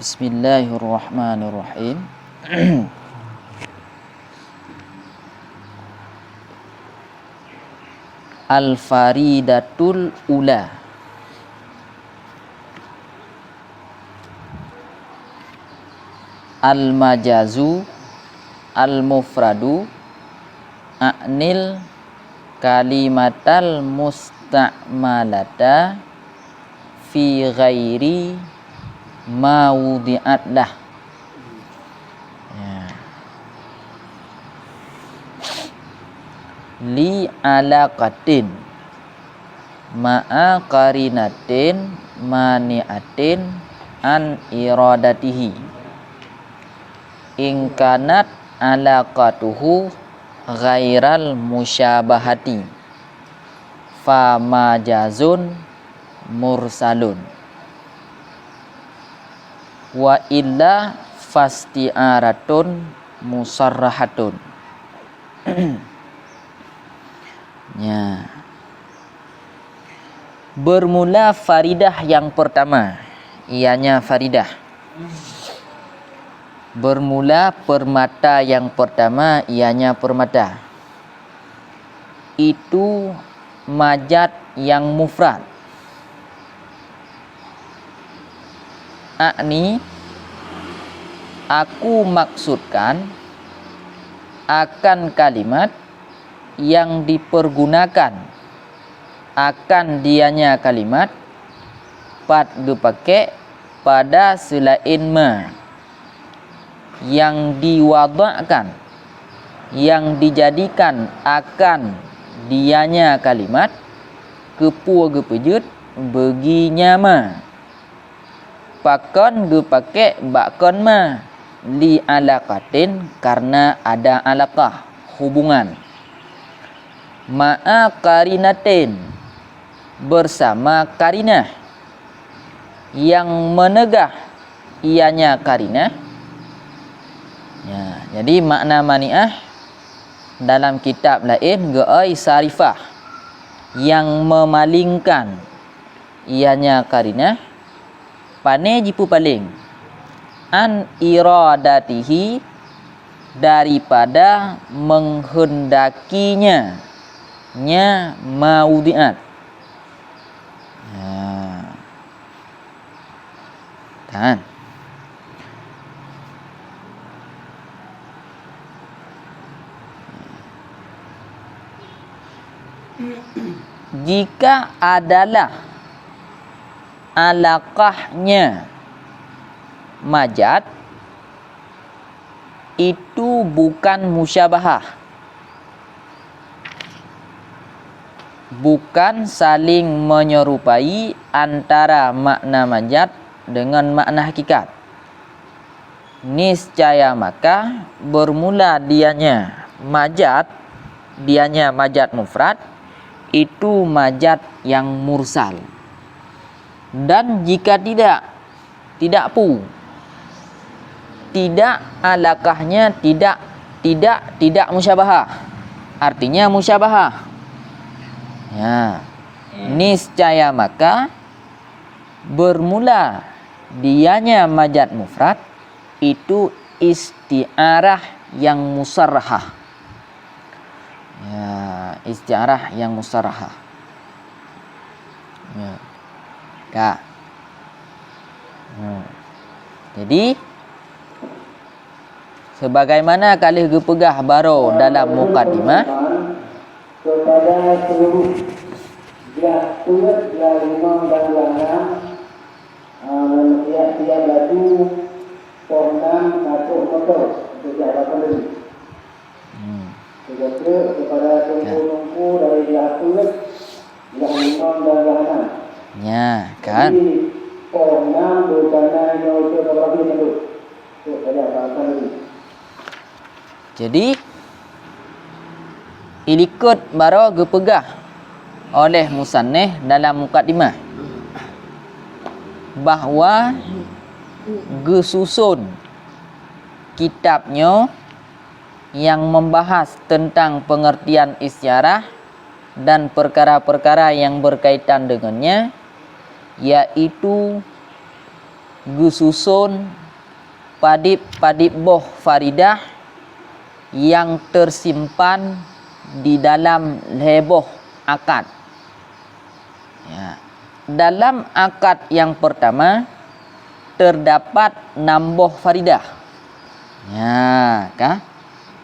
Bismillahirrahmanirrahim. Al-faridatul ula. Al-majazu al-mufradu a'nil kalimatal musta'malata fi ghairi ma wudi'at lah. Ya. Li alaqatin ma'a qarinatin mani'atin an iradatihi in kanat alaqatuhu ghairal musyabahati fa majazun mursalun wa illa fasti'aratun musarrahatun. Ya. Bermula faridah yang pertama, ianya faridah. Bermula permata yang pertama, ianya permata. Itu majad yang mufrad. Akni, aku maksudkan akan kalimat yang dipergunakan akan dianya kalimat pat dipakai pada selain ma, yang diwadakkan, yang dijadikan akan dianya kalimat kepua gepejut beginya ma. Pakon dipakai bakon ma li alaqatin karena ada alaqah, hubungan. Ma'a qarinatin bersama karinah yang menegah ianya karinah. Ya, jadi makna mani'ah dalam kitab lain geai sarifah yang memalingkan ianya karinah pane jipu paling an iradatihi daripada menghendakinya nya maudiat. Ya. Kan? Jika adalah alaqahnya majad, itu bukan musyabahah, bukan saling menyerupai antara makna majad dengan makna hakikat. Niscaya maka bermula dianya majad mufrad, itu majad yang mursal. Dan jika tidak alaqahnya tidak musyabahah, artinya musyabahah. Ya, niscaya maka bermula dianya majad mufrad, itu isti'arah yang musarrahah. Ya, isti'arah yang musarrahah. Ya. Kak. Jadi sebagaimana kali gepegah baro dalam mukadimah kepada seluruh dia turut dari imam dan ulama tiap-tiap lagu pernah masuk motor untuk jabatan diri. Kepada tungku dari dia turut yang imam dan ulama. Ya, kan? Jadi pernah berkana untuk berapa dulu untuk jabatan diri. Jadi ikut baro gepegah oleh musannif dalam mukadimah bahwa gesusun kitabnya yang membahas tentang pengertian istiarah dan perkara-perkara yang berkaitan dengannya, yaitu gususun padip-padip boh faridah yang tersimpan di dalam leboh akad. Ya. Dalam akad yang pertama terdapat 6 boh faridah. Ya, kah?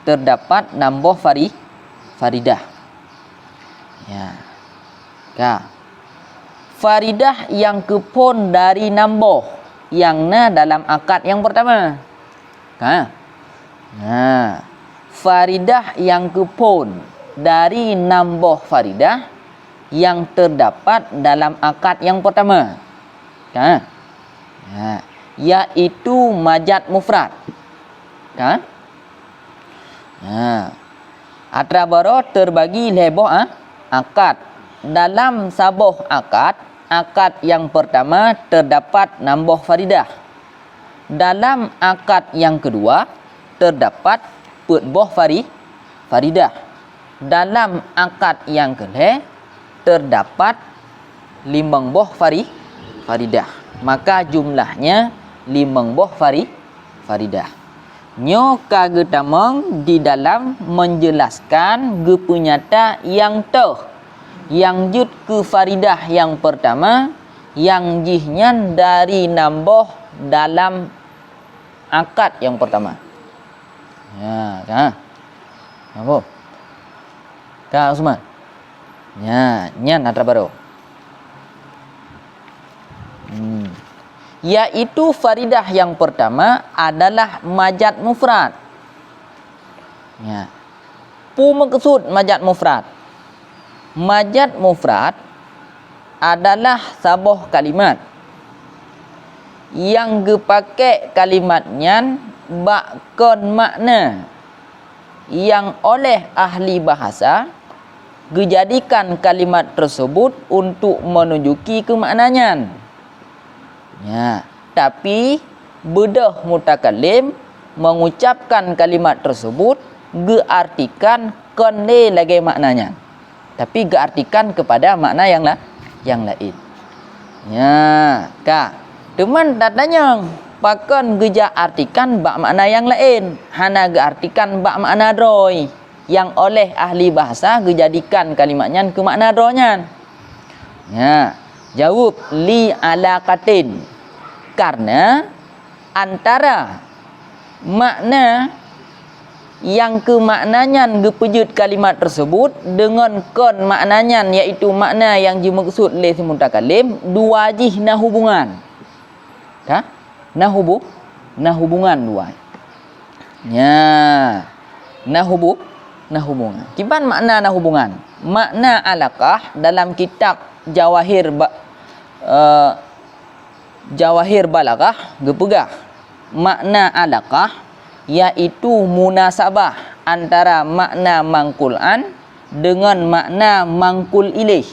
Terdapat 6 boh faridah. Ya. Kah? Faridah yang kepon dari 6 boh yang dalam akad yang pertama. Kah? Nah, faridah yang kepon dari 6 boh faridah yang terdapat dalam akad yang pertama. Kan? Ya, yaitu majad mufrad. Kan? Nah, atrabaro terbagi leboh akad. Dalam saboh akad yang pertama terdapat 6 boh faridah. Dalam akad yang kedua terdapat 4 boh faridah. Dalam akad yang kedua terdapat 5 boh faridah. Maka jumlahnya 5 boh faridah. Nyo kagetamong di dalam menjelaskan gepunyata yang yang jud ke faridah yang pertama yang jihnya dari 6 boh dalam akad yang pertama. Ya, kan? Apa? Kak Usman. Ya, nyan atrabaro. Yaitu faridah yang pertama adalah majad mufrad. Ya. Pu maksud majad mufrad. Majad mufrad adalah saboh kalimat yang gepakai kalimatnya bakon makna yang oleh ahli bahasa dijadikan kalimat tersebut untuk menunjuki kemaknanya. Ya, tapi bedah mutakallim mengucapkan kalimat tersebut geartikan konde lagi maknanya. Tapi geartikan kepada makna yang lain. Ya, kak. Teman datanya pakon geja artikan bak makna yang lain. Hana geartikan bak makna droi yang oleh ahli bahasa dijadikan kalimatnya ke makna dronya. Ya, jawab li alaqatin. Karena antara makna yang ke maknanya gepejut kalimat tersebut dengan kon maknanya iaitu makna yang dimaksud oleh si mutakallim dua jih na hubungan. Kah? Na hubungan dua. Ya. Na hubungan. Kiban makna na hubungan? Makna alaqah dalam kitab Jawahir Balaghah gepegah. Makna alaqah yaitu munasabah antara makna mangkul'an dengan makna mangkul ilaih.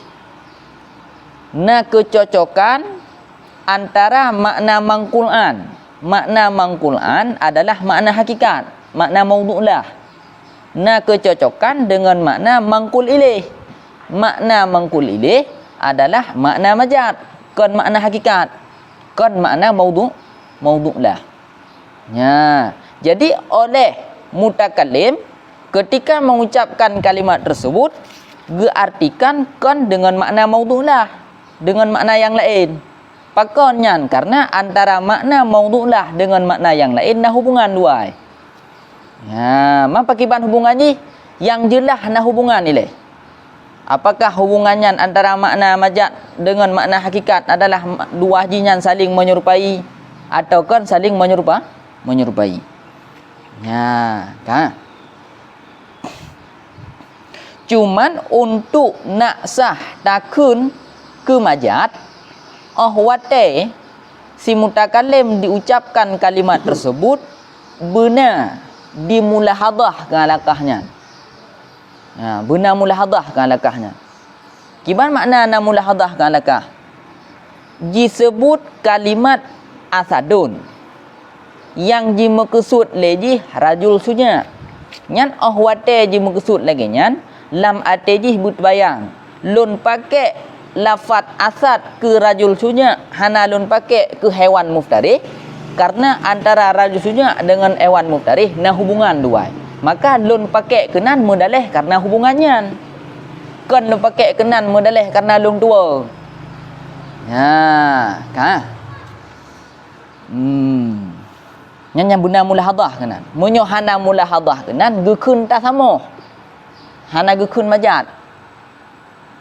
Na kecocokan antara makna mangkul'an. Makna mangkul'an adalah makna hakikat, makna maudhu'lah. Na kecocokan dengan makna mangkul ilaih. Makna mangkul ilaih adalah makna majaz, kon makna hakikat, kon makna maudhu'lah. Ya. Jadi oleh mutakallim ketika mengucapkan kalimat tersebut geartikan kon dengan makna maudhu'lah, dengan makna yang lain. Pakonnya karena antara makna maudhu'lah dengan makna yang lain nah hubungan dua. Ya, apa kiban hubungannya? Yang jelas nah hubungan ni. Apakah hubungannya antara makna majaz dengan makna hakikat adalah dua jinyan saling menyerupai atau kan saling menyerupai? Ya, kan? Cuman untuk nak sah takun ke majaz, ahwate si mutakallim diucapkan kalimat tersebut benar dimulahadhah ke alaqahnya. Ya, benar mulahadhah ke alaqahnya. Kiban makna na mulahadhah ke alaqah? Disebut kalimat asadun yang dimaksud lagi rajul sunya. Nyan ahwate dimaksud lagi nyan lam atejih but bayang. Lun pakai lafaz asad ke rajul sunya hana lun pakai ke hewan muftarih karena antara rajul sunya dengan hewan muftarih na hubungan dua. Maka lun pakai kenan mudaleh karena hubungannya. Kan lun pakai kenan mudaleh karena lun tua. Ya, kan? Yang benda mulahadah kenan. Munyo hana mulahadah kenan gekun tak sama. Hana gekun majat.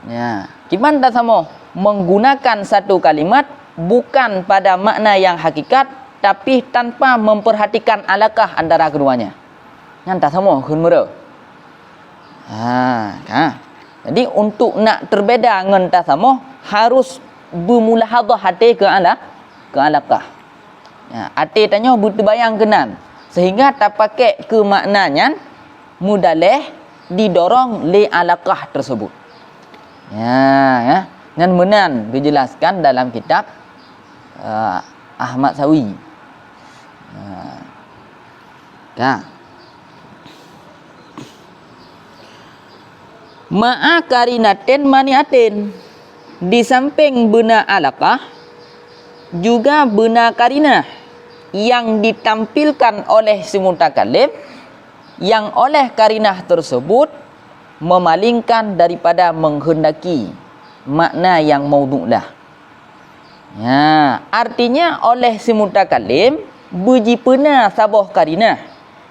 Ya, gimana tak sama? Menggunakan satu kalimat bukan pada makna yang hakikat tapi tanpa memperhatikan alakah antara keduanya. Yang tak sama kun mera. Kan? Jadi untuk nak terbeda dengan tak sama harus bermulahadah hati ke alakah. Ya, hati tanya berbayang kenan sehingga tak pakai ke maknanya mudaleh didorong li alakah tersebut. Ya. Dan menan dijelaskan dalam kitab Ahmad Sawi. Ma'a karinatin maniatin. Di samping bena alaqah juga bena karinah yang ditampilkan oleh si mutakallim yang oleh karinah tersebut memalingkan daripada menghendaki makna yang maudhu'lah. Ya, artinya oleh si mutakallim berjipena sabah karinah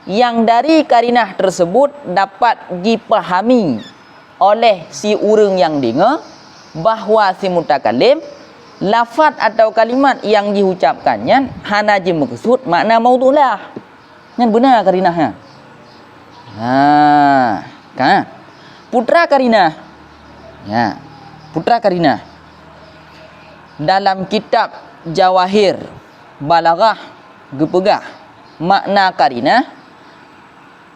yang dari karinah tersebut dapat dipahami oleh si urang yang dengar bahawa si mutakallim lafaz atau kalimat yang diucapkannya hana je maksud makna maudhu'lah. Yang benar karinahnya. Kan? Putra karinah. Ya. Putra karinah. Dalam kitab Jawahir Balaghah gepegah makna karinah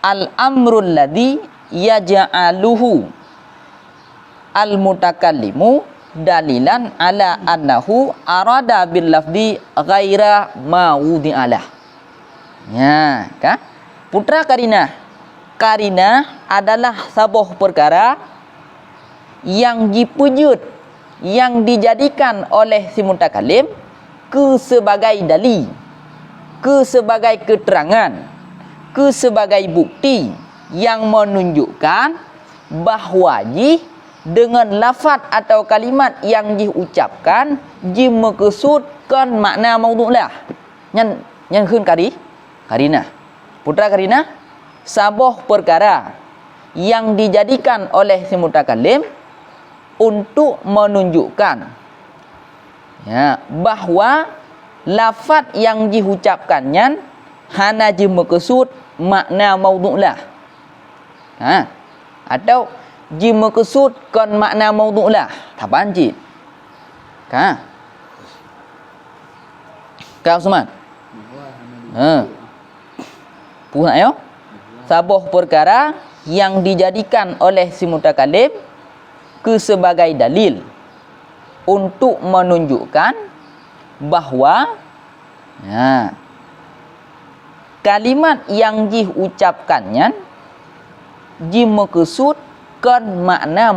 al-amrul ladzi yaj'aluhu al-mutakallimu dalilan ala annahu arada bil lafzi ghaira ma wudi'alah. Ya, kan? Putra karinah. Karinah adalah sebuah perkara yang dipujud, yang dijadikan oleh si mutakallim ke sebagai dalil, ke sebagai keterangan, ke sebagai bukti yang menunjukkan bahawa dengan lafaz atau kalimat yang diucapkan dimaksudkan makna maudhu'lah. Yang khun karinah. Putra karinah sebuah perkara yang dijadikan oleh si mutakallim untuk menunjukkan bahawa lafaz yang diucapkannya hana je maksud makna maudhu'lah. Atau je maksudkan makna maudhu'lah. Tak panjit. Kau Usman? Puhak yo? Sebuah perkara yang dijadikan oleh si mutakallim ke sebagai dalil untuk menunjukkan bahawa kalimat yang diucapkannya dimaksudkan makna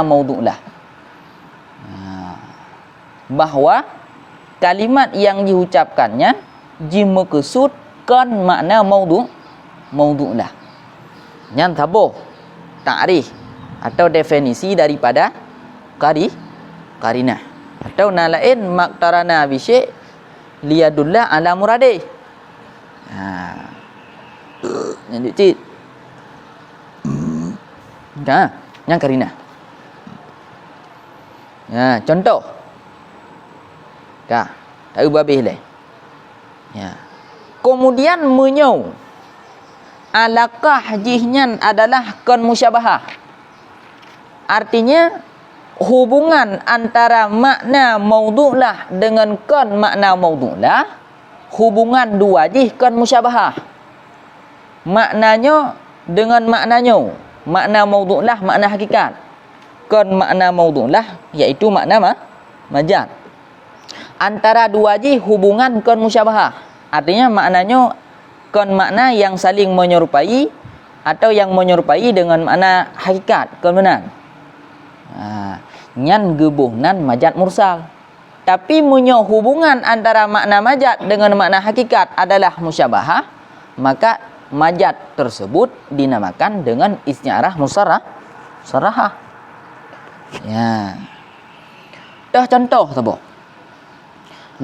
maudhu'lah. Bahawa kalimat yang diucapkannya dimaksudkan makna maudhu'lah. Yang tabuh ta'rif atau definisi daripada karinah. Atau nalain maktarana bisyai liyadullah ala muradih. Yang dicit. Yang karinah. Contoh. Tak ubabih leh. Kemudian menyau alakah jihnya adalah kon musyabahah. Artinya hubungan antara makna maudhu'lah dengan kon makna maudhu'lah, hubungan dua jih kon musyabahah. Maknanya dengan maknanya, makna maudhu'lah makna hakikat, kon makna maudhu'lah iaitu makna majaz. Antara dua jih hubungan kon musyabahah. Artinya maknanya kon makna yang saling menyerupai atau yang menyerupai dengan makna hakikat, kon benar. Nyan gebuhnan majat mursal. Tapi munyo hubungan antara makna majat dengan makna hakikat adalah musyabahah, maka majat tersebut dinamakan dengan isti'arah musarahah. Ya. Dah contoh tu.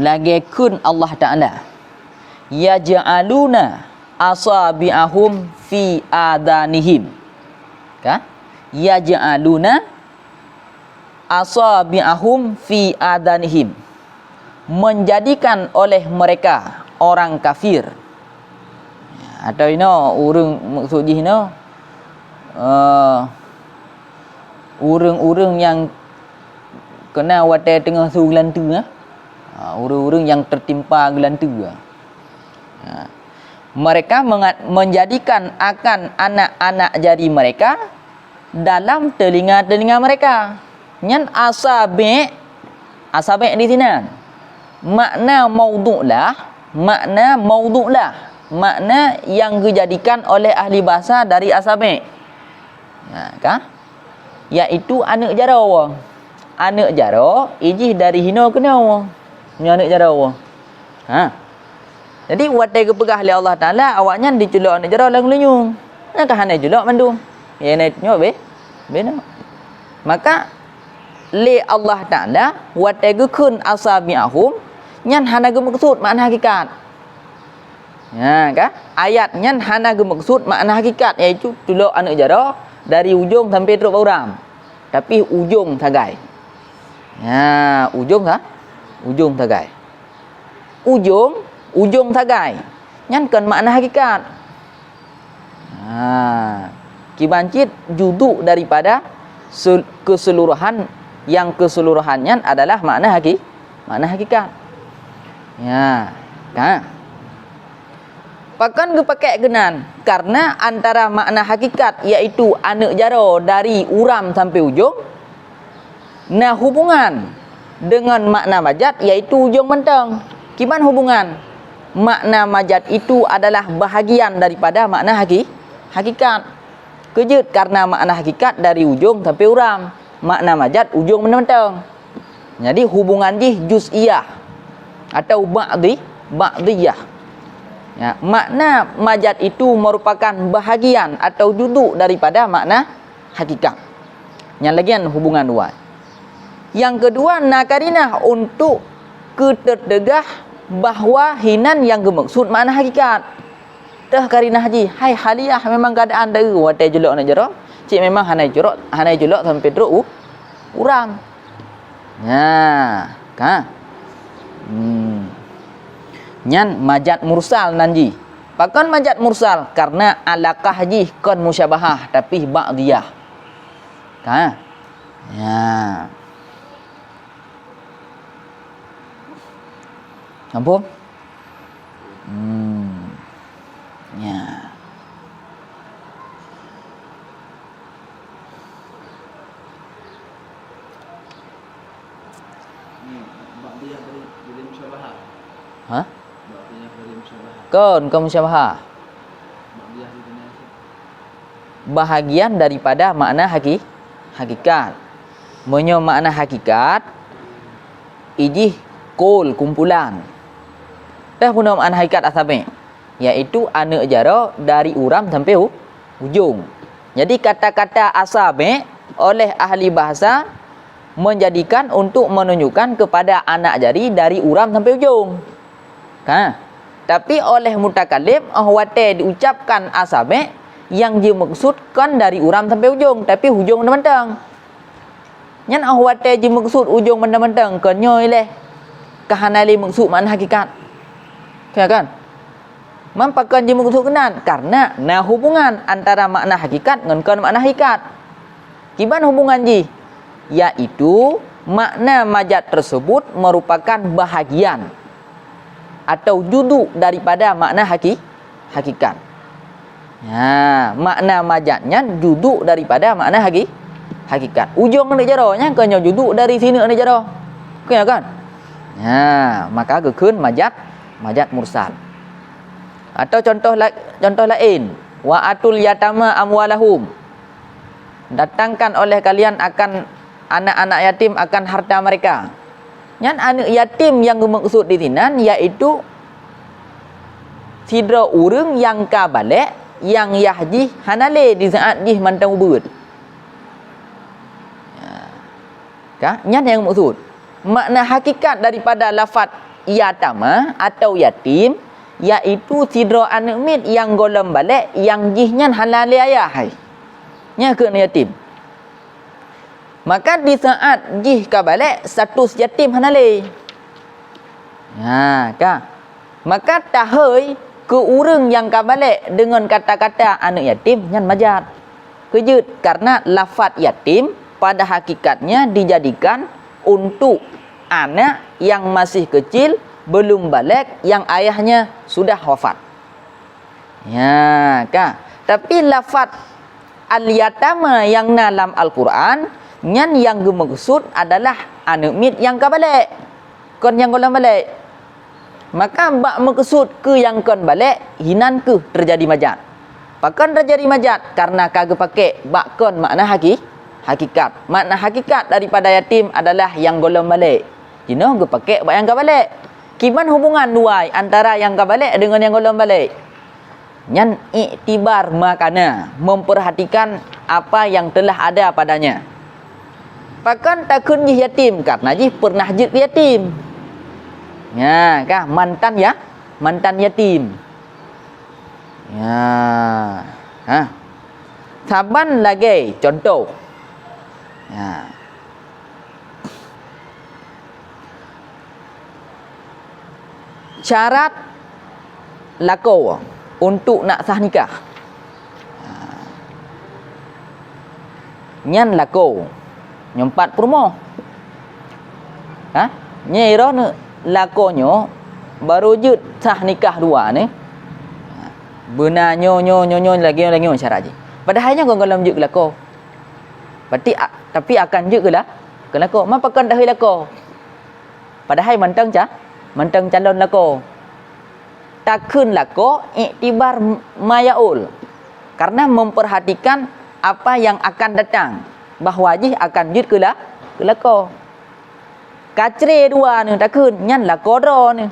Lagi kun Allah Ta'ala yaj'aluna asabi'ahum fi adanihim. Ka? Yaj'aluna asabi'ahum fi adanihim, menjadikan oleh mereka orang kafir. Atau urang maksud ino urang-urang yang kena watai tengah su gelantu urang-urang yang tertimpa gelantu. Mereka menjadikan akan anak-anak jari mereka dalam telinga-telinga mereka. Nyan asabi' di sini makna maudhu'lah, makna yang dijadikan oleh ahli bahasa dari asabi', iaitu anak jaro. Anak jaro ijih dari hino kena anak jaro. Jadi watai kepegah oleh Allah Taala awaknya diculak anak jaro lang lenyung. Nakah anak julak mandum. Ya nak nyobe. Bena. Maka li Allah Ta'ala watai gekun asabi'ahum nyan hana gemaksud makna hakikat. Ayat nyan hana gemaksud makna hakikat, iaitu tulok anak jara dari ujung sampai teruk bauram. Tapi ujung tagai. Ujung tagai. Ujung tagai. Nyan kan makna hakikat. Kibancit juduk daripada keseluruhan yang keseluruhannya adalah makna hakikat. Pakan gepakai genan karena antara makna hakikat iaitu anak jaro dari uram sampai ujung, nah hubungan dengan makna majat iaitu ujung menteng. Kiban hubungan? Makna majat itu adalah bahagian daripada makna hakikat. Kejut karena makna hakikat dari ujung sampai uram. Makna majat ujung menteng. Jadi hubungan jih juz'iyah atau ba'diyah. Makna majat itu merupakan bahagian atau juduk daripada makna hakikat. Yang lagian hubungan dua. Yang kedua, nakarinah untuk keterdegah bahawa hinan yang bermaksud makna hakikat. Dah karinah haji, hai haliyah memang keadaan dari watai julok nak jero. Cik memang hanai julok sampai teruk uram. Nyan majat mursal nanji. Pakan majat mursal karena alaqah haji kon musyabahah tapi ba'diyah. Ampun? Kon musyabahah. Bahagian daripada makna hakikat. Menyo makna hakikat ijih kol kumpulan. Dah guna makna hakikat asabi, iaitu anak jara dari uram sampai ujung. Jadi kata-kata asabi oleh ahli bahasa menjadikan untuk menunjukkan kepada anak jari dari uram sampai ujung. Tapi oleh mutakallim ahwate diucapkan asabi yang dimaksudkan dari uram sampai ujung, tapi ujung mentang. Nyan ahwate dimaksud ujung mentang kenyo ileh kahanali maksud makna hakikat. Kan? Mampakan dimaksud kenan karena hubungan antara makna hakikat dengan makna hakikat. Kiban hubungan ji? Yaitu makna majat tersebut merupakan bahagian atau juduk daripada makna hakikat. Makna majatnya juduk daripada makna hakikat. Ujung anak jaronya kenyo juduk dari sini anak jaro. Kan? Maka gekun majat mursal. Atau contoh lain, wa atul yatama amwalahum. Datangkan oleh kalian akan anak-anak yatim akan harta mereka. Nyan anak yatim yang dimaksud di sini iaitu sidra urang yang kabalik yang yahji hanale di saat jih mantang ubud. Ka? Nyan yang maksud. Makna hakikat daripada lafaz yatama atau yatim iaitu sidra anak mit yang golem balik yang jihnya halale ayah hai. Nya ke yatim. Maka di saat jih ka balik status yatim hanale. Ha ka. Maka tahoi ke urang yang ka balik dengan kata-kata anak yatim nyan majat. Kejut karena lafaz yatim pada hakikatnya dijadikan untuk anak yang masih kecil belum balik yang ayahnya sudah wafat. Ya ka. Tapi lafaz al-yatama yang dalam Al-Quran nyan yang dimaksud adalah anak mit yang ka balik. Kon yang golong balik. Maka bak maksud ke yang kon balik hinan ke terjadi majat. Pakan terjadi majat karena kagak pakai bak kon makna hakikat. Makna hakikat daripada yatim adalah yang golong balik. Jino ge pakai bak yang ka balik. Kiman hubungan dua antara yang ka balik dengan yang golong balik? Nyan iktibar makana memperhatikan apa yang telah ada padanya. Pakan takun jih yatim karena jih pernah jih yatim. Ya, kah mantan ya? Mantan yatim. Ya. Ha. Saban lagi contoh. Ya. Syarat lako untuk nak sah nikah. Nyan lako nyempat perumah. Ha? Nyai roh ne lakonyo baru jut sah nikah dua ni. Benar nyo lagi syarat je. Padahalnya kau dalam jut lako. Tapi akan jut ke lah? Ke lako. Mapa kan dah lako. Padahal mantang calon lako. Takun lako iktibar mayaul. Karena memperhatikan apa yang akan datang. Bahawa jih akan jut ke lah? Ke lako. Kacre dua ni takun nyan lako ro ni.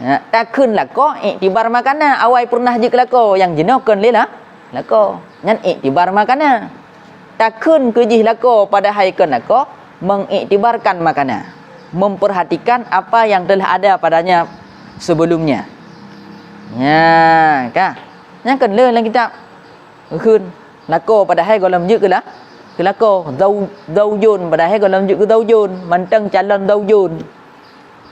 Ya, takun lako iktibar makana awai pernah jut ke lako yang jenuh kan lela lako. Nyan iktibar makana. Takun ke jih lako padahal kan lako mengiktibarkan makana. Memperhatikan apa yang telah ada padanya sebelumnya. Ya, kah? Yang kan le dalam kitab. Khun lako padahal golem jut ke lah? Ke lako zaujun padahal golem jut ke zaujun, mantang calon zaujun.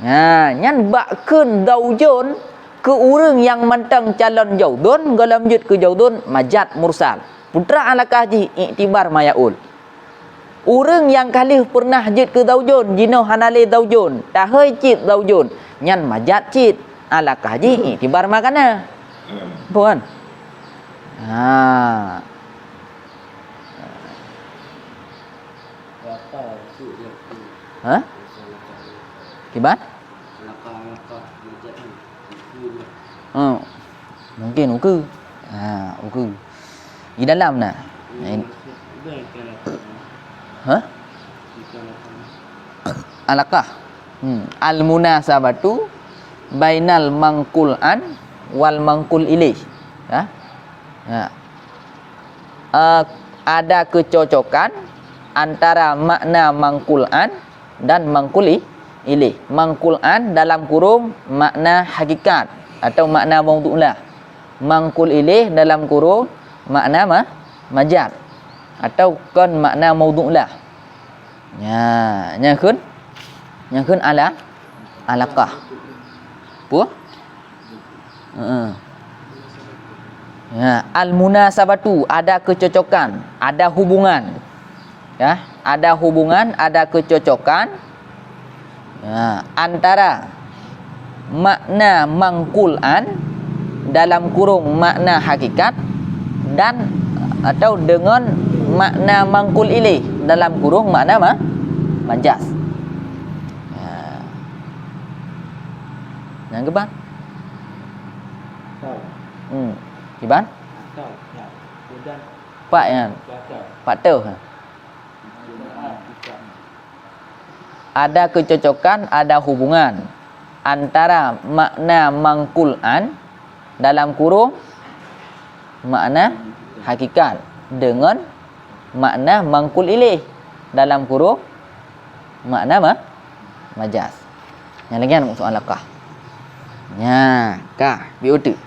Ha, nyan bak keun zaujun ke urang yang mantang calon zaudun golem jut ke zaudun majat mursal. Putra alakah ji iktibar mayaul. Urang yang kali pernah jut ke zaujun, jino hanale zaujun, tahai cit zaujun, nyan majat cit alakah ji iktibar makana. Puan. Ha. Ha? Kiban? Mungkin uku. Ha, uku. Di dalam nah. Ha? Alakah? Al-munasabatu bainal mangkul'an wal mangkul ilaih. Ha? Ha. Ada kecocokan antara makna mangkul'an dan mangkuli ilaih. Mangkul'an dalam kurung makna hakikat atau makna mawdu'lah. Mangkul ilaih dalam kurung makna majaz atau kan makna mawdu'lah. Ya, nyakun alaqah. Apa? Ya, al-munasabatu ada kecocokan, ada hubungan. Ya, ada hubungan, ada kecocokan ya, antara makna mangkul'an dalam kurung makna hakikat dan atau dengan makna mangkul ilaih dalam kurung makna majaz. Ya. Yang keban? Keban? Pak yang Pak tu. ada kecocokan, ada hubungan antara makna mangkul'an dalam kurung makna hakikat dengan makna mangkul ilaih dalam kurung makna majaz. Yang lagi nak soal akah. Ya, kah biutu.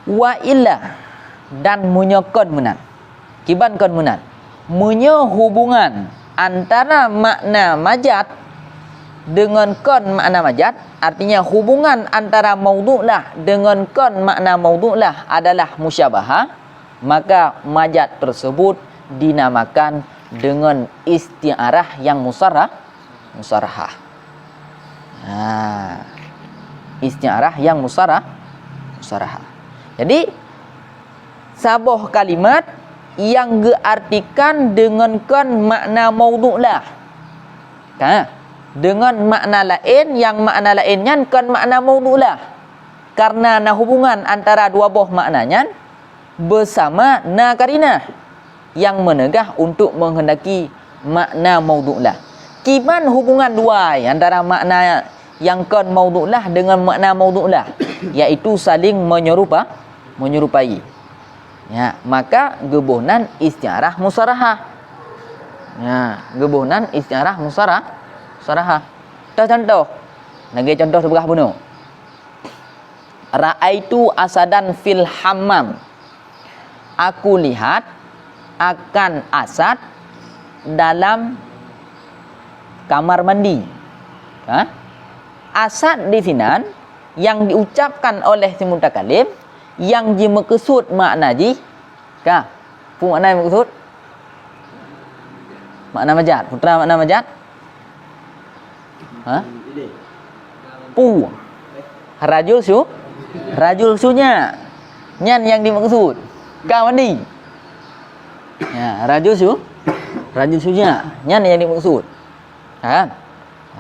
Wa illa dan munyakon menan. Kiban kon menan. Munyo hubungan antara makna majaz dengan kon makna majaz, artinya hubungan antara maudhu'lah dengan kon makna maudhu'lah adalah musyabahah, maka majaz tersebut dinamakan dengan isti'arah yang musarahah. Isti'arah yang musarahah. Jadi sabuh kalimat yang diartikan dengan kon makna maudhu'lah. Dengan makna lain yang makna lainnya kon makna maudhu'lah. Karena hubungan antara dua buah maknanya bersama karinah yang menegah untuk menghendaki makna maudhu'lah. Kiban hubungan dua antara makna yang kon maudhu'lah dengan makna maudhu'lah, iaitu saling menyerupai. Ya, maka gebuhnan isti'arah musarahah. Ya, gebuhnan isti'arah musarahah. Contoh. Lagi contoh sebelah bunuh. Ra'aitu asadan fil hammam. Aku lihat akan asad dalam kamar mandi. Asad di sini yang diucapkan oleh si mutakalim yang dimaksud makna ji makna maksud makna majaz. Putra makna majaz pu rajul sunya nyan yang dimaksud kamar mandi. Ya, rajul sunya nyan yang dimaksud.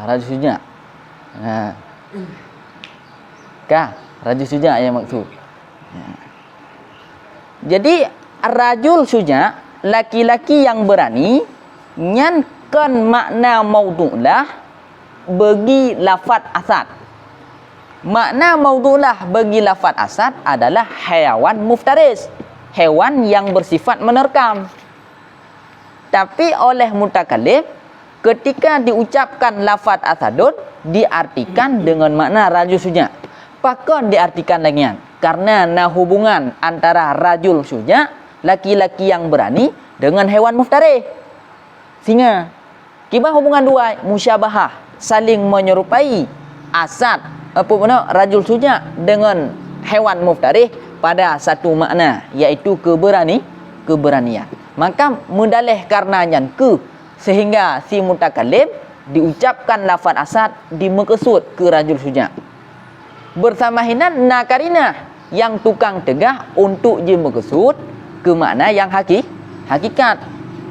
Rajul sunya. Rajul suja yang maksud. Jadi rajul suja, laki-laki yang berani, nyankan makna maudhu'lah bagi lafaz asad. Makna maudhu'lah bagi lafaz asad adalah haiwan muftaris, hewan yang bersifat menerkam. Tapi oleh mutakallim ketika diucapkan lafaz asadun diartikan dengan makna rajul suja. Pakon diartikan lagi karena hubungan antara rajul suja, laki-laki yang berani, dengan hewan muftarih, singa. Kiba hubungan dua musyabahah, saling menyerupai asad rajul suja dengan hewan muftarih pada satu makna, iaitu keberanian. Maka mudalih karenanya sehingga si mutakallim diucapkan lafaz asad dimaksud ke rajul suja. Bersama hinan karinah yang tukang tegah untuk dimaksud ke makna yang hakikat.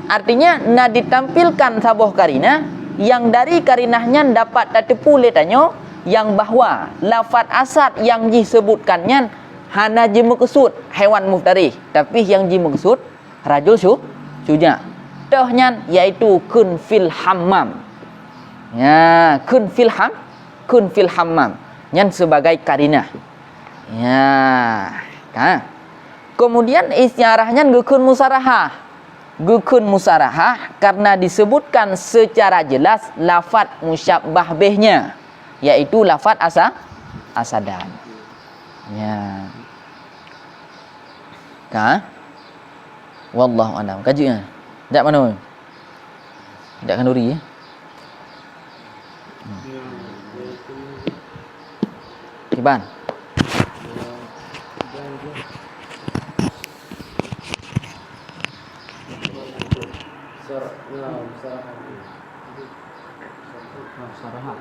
Artinya ditampilkan sabuh karinah yang dari karinahnya dapat tertepu letanyo yang bahwa lafaz asad yang disebutkannya hana dimaksud hewan muftarih, tapi yang dimaksud rajul suja. Tohnya yaitu kun fil hammam. Ya, kun fil hammam. Yang sebagai karinah. Ya, kemudian istiarahnya gukun musarahah. Gukun musarahah karena disebutkan secara jelas lafaz musyabbah bihnya, yaitu lafaz asadan. Ya. Wallahu a'lam. Kajian. Tak mana? Tak kanduri ya. Kiban. Sarah.